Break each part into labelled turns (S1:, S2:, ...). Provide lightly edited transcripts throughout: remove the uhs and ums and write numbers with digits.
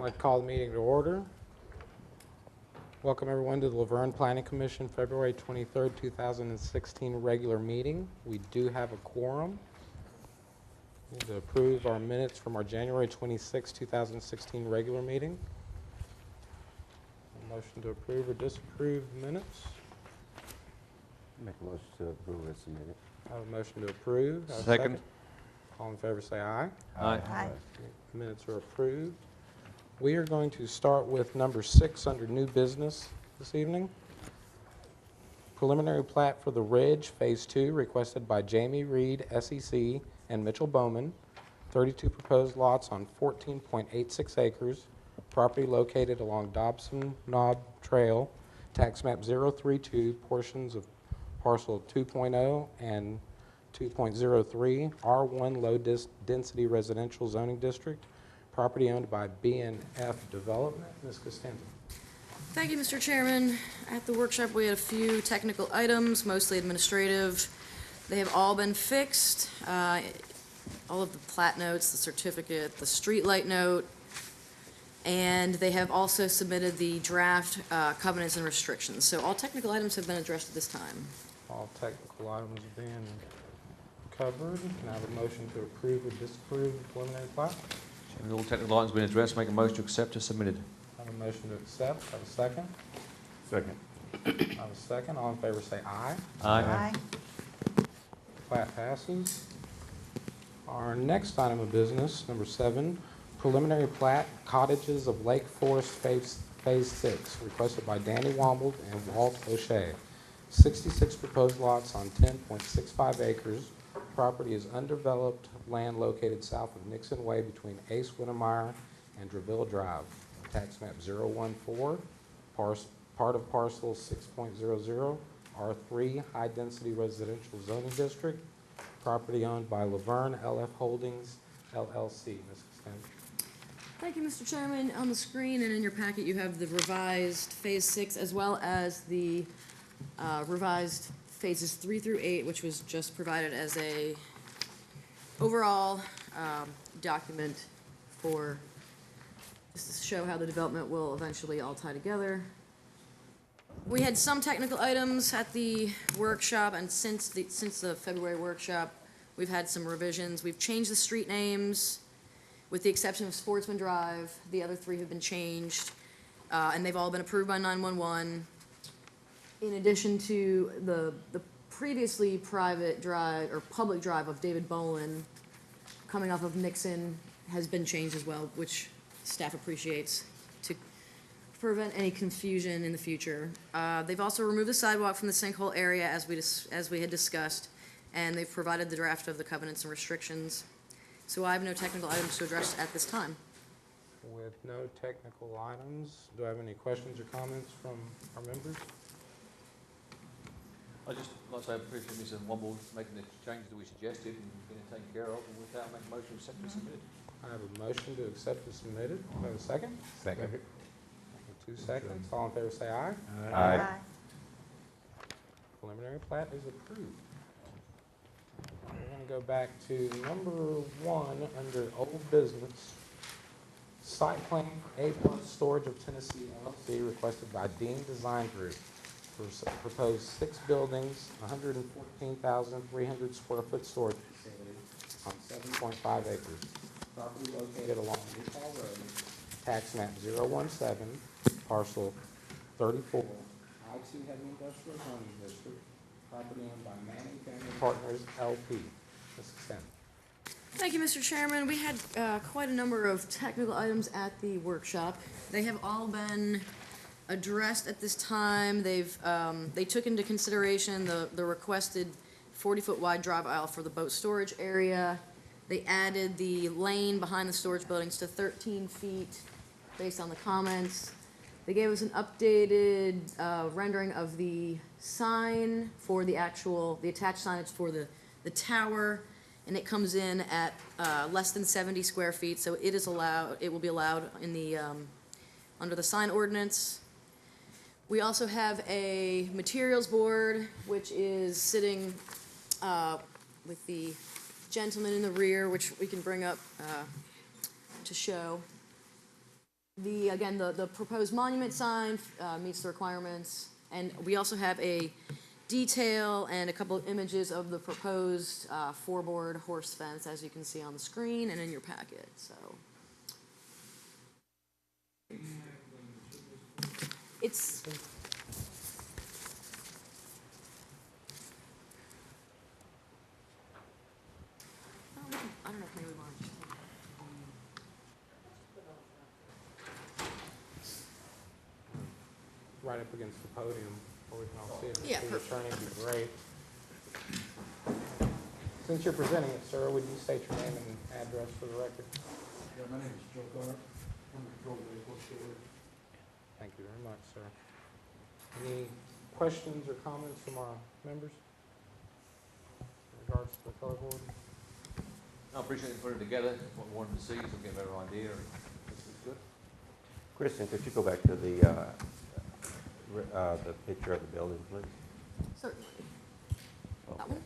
S1: like to call the meeting to order. Welcome everyone to the Laverne Planning Commission February 23rd, 2016 regular meeting. We do have a quorum. We need to approve our minutes from our January 26, 2016 regular meeting. A motion to approve or disapprove minutes.
S2: Make a motion to approve as submitted.
S1: I have a motion to approve. I have a
S3: Second.
S1: All in favor say aye.
S3: Aye.
S4: Aye.
S1: Minutes are approved. We are going to start with number 6 under new business this evening. Preliminary plat for the Ridge, Phase 2, requested by Jamie Reed, SEC, and Mitchell Bowman. 32 proposed lots on 14.86 acres. Property located along Dobson Knob Trail, tax map 032, portions of parcel 2.0 and 2.03, R1 low density residential zoning district. Property owned by B&F Development. Ms. Costanza.
S4: Thank you, Mr. Chairman. At the workshop, we had a few technical items, mostly administrative. They have all been fixed. All of the plat notes, the certificate, the street light note, and they have also submitted the draft covenants and restrictions. So all technical items have been addressed at this time.
S1: All technical items being covered. Can I have a motion to approve or disapprove the preliminary plat?
S3: Chairman, all technical items been addressed. Make a motion to accept as submitted.
S1: I have a motion to accept. Have a second?
S2: Second.
S1: I have a second. All in favor say aye.
S4: Aye.
S1: Plat passes. Our next item of business, number 7, preliminary plat, cottages of Lake Forest Phase 6, requested by Danny Womble and Walt O'Shea. 66 proposed lots on 10.65 acres. Property is undeveloped land located south of Nixon Way between Ace Winnemeyer and Dreville Drive. Tax map 014, part of parcel 6.00, R3 high density residential zoning district. Property owned by Laverne LF Holdings LLC. Ms. Costanza.
S4: Thank you, Mr. Chairman. On the screen and in your packet, you have the revised Phase 6 as well as the revised Phases 3 through 8, which was just provided as a overall document for just to show how the development will eventually all tie together. We had some technical items at the workshop, and since the February workshop, we've had some revisions. We've changed the street names, with the exception of Sportsman Drive. The other 3 have been changed, and they've all been approved by 911. In addition to the previously private drive or public drive of David Bolin coming off of Nixon has been changed as well, which staff appreciates to prevent any confusion in the future. They've also removed the sidewalk from the sinkhole area as we had discussed, and they've provided the draft of the covenants and restrictions. So I have no technical items to address at this time.
S1: With no technical items, do I have any questions or comments from our members?
S3: I just like to say I appreciate Mr. Womble making the changes that we suggested and getting it taken care of. And with that, I make a motion to accept as submitted.
S1: I have a motion to accept as submitted. Do I have a second?
S2: Second.
S1: 2 seconds. All in favor say aye.
S2: Aye.
S1: Preliminary plat is approved. We're going to go back to number 1 under old business. Site plan A+ Storage of Tennessee LLC requested by Dean Design Group for proposed 6 buildings, 114,300 square foot storage facility on 7.5 acres. Property located along Utah Road, tax map 017, parcel 34, I-2 Heavy Industrial Zoning District. Property owned by Manning Family Partners, LP. Ms. Costanza.
S4: Thank you, Mr. Chairman. We had quite a number of technical items at the workshop. They have all been addressed at this time. They took into consideration the requested 40-foot wide drive aisle for the boat storage area. They added the lane behind the storage buildings to 13 feet based on the comments. They gave us an updated rendering of the sign for the attached signage for the tower, and it comes in at less than 70 square feet, so it will be allowed in the under the sign ordinance. We also have a materials board, which is sitting with the gentleman in the rear, which we can bring up to show. Again, the proposed monument sign meets the requirements, and we also have a detail and a couple of images of the proposed four-board horse fence, as you can see on the screen and in your packet, so. It's, I don't know if maybe we want to just.
S1: Right up against the podium, where we can all see it.
S4: Yeah,
S1: See the
S4: perfect.
S1: turning would be great. Since you're presenting it, sir, would you state your name and address for the record?
S5: Yeah, my name is Joe Garp. I'm the control vehicle steward.
S1: Thank you very much, sir. Any questions or comments from our members in regards to the color board?
S3: I appreciate you putting it together, what we wanted to see, so we get a better idea, and this is good.
S2: Kristen, could you go back to the picture of the building, please?
S4: Certainly. That
S2: Okay.
S4: one?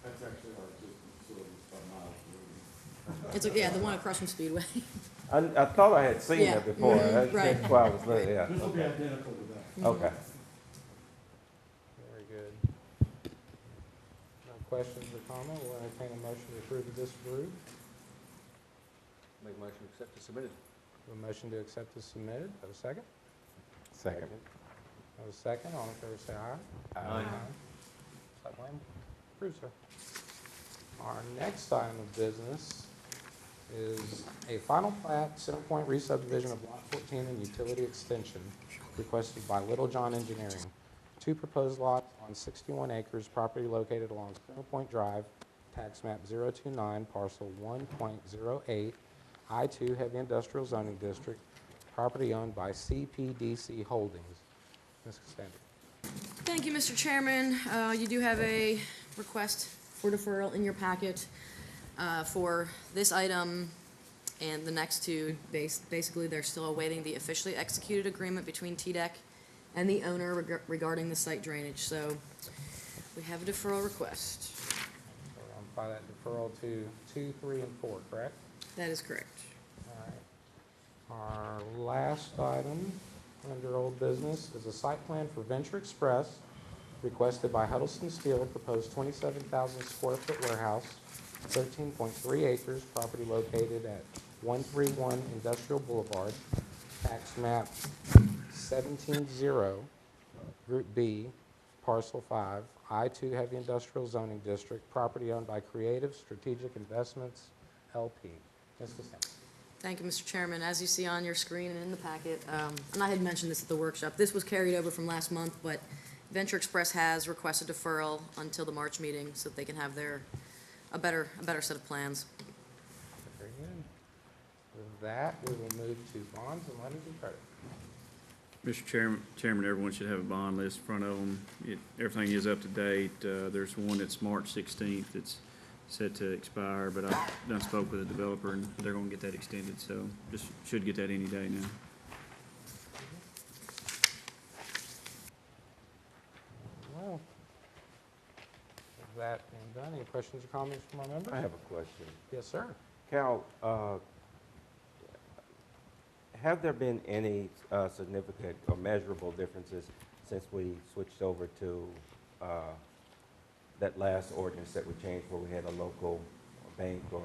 S5: That's actually our existing facility, it's about miles.
S4: It's, yeah, the one across from Speedway.
S2: I thought I had seen
S4: Yeah,
S2: that before.
S4: mhm, right.
S2: That's why I was looking, yeah.
S5: This will be identical to that.
S2: Okay.
S1: Very good. No questions or comment, we'll entertain a motion to approve or disapprove.
S3: Make a motion to accept as submitted.
S1: A motion to accept is submitted. Have a second?
S2: Second.
S1: Have a second. All in favor, say aye.
S3: Aye.
S1: Site plan approved, sir. Our next item of business is a final plat, Center Point re-subdivision of Lot 14 and utility extension requested by Little John Engineering. Two proposed lots on 61 acres, property located along Center Point Drive, tax map 029, parcel 1.08, I-2 Heavy Industrial Zoning District, property owned by CPDC Holdings. Ms. Costanza.
S4: Thank you, Mr. Chairman. You do have a request for deferral in your packet for this item and the next two. Basically, they're still awaiting the officially executed agreement between TDEC and the owner regarding the site drainage. So we have a deferral request.
S1: So by that deferral to 2, 3, and 4, correct?
S4: That is correct.
S1: All right. Our last item under old business is a site plan for Venture Express requested by Huddleston Steel, proposed 27,000 square foot warehouse, 13.3 acres, property located at 131 Industrial Boulevard, tax map 17-0, Group B, Parcel 5, I-2 Heavy Industrial Zoning District, property owned by Creative Strategic Investments, LP. Ms. Costanza.
S4: Thank you, Mr. Chairman. As you see on your screen and in the packet, and I had mentioned this at the workshop, this was carried over from last month, but Venture Express has requested deferral until the March meeting so that they can have a better set of plans.
S1: Very good. With that, we will move to bonds and letters of credit.
S6: Mr. Chairman, everyone should have a bond list in front of them. Everything is up to date. There's one that's March 16th that's set to expire, but I done spoke with the developer and they're gonna get that extended, so just should get that any day now.
S1: Well, with that being done, any questions or comments from our members?
S2: I have a question.
S1: Yes, sir.
S2: Cal, have there been any significant or measurable differences since we switched over to that last ordinance that we changed where we had a local bank or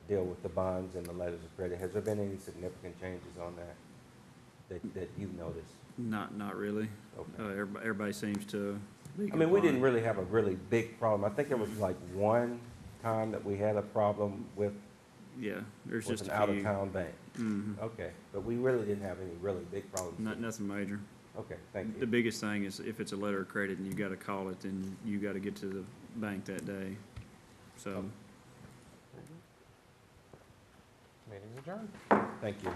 S2: deal with the bonds and the letters of credit? Has there been any significant changes on that you've noticed?
S6: Not really.
S2: Okay.
S6: Everybody seems to be
S2: I mean, we didn't
S6: compliant.
S2: really have a really big problem. I think there was like one time that we had a problem with
S6: Yeah, there's just
S2: an
S6: a few.
S2: out-of-town bank.
S6: Mhm.
S2: Okay, but we really didn't have any really big problems.
S6: Nothing major.
S2: Okay, thank
S6: The
S2: you.
S6: biggest thing is if it's a letter of credit and you gotta call it, then you gotta get to the bank that day. So,
S1: Meeting adjourned.
S2: Thank you.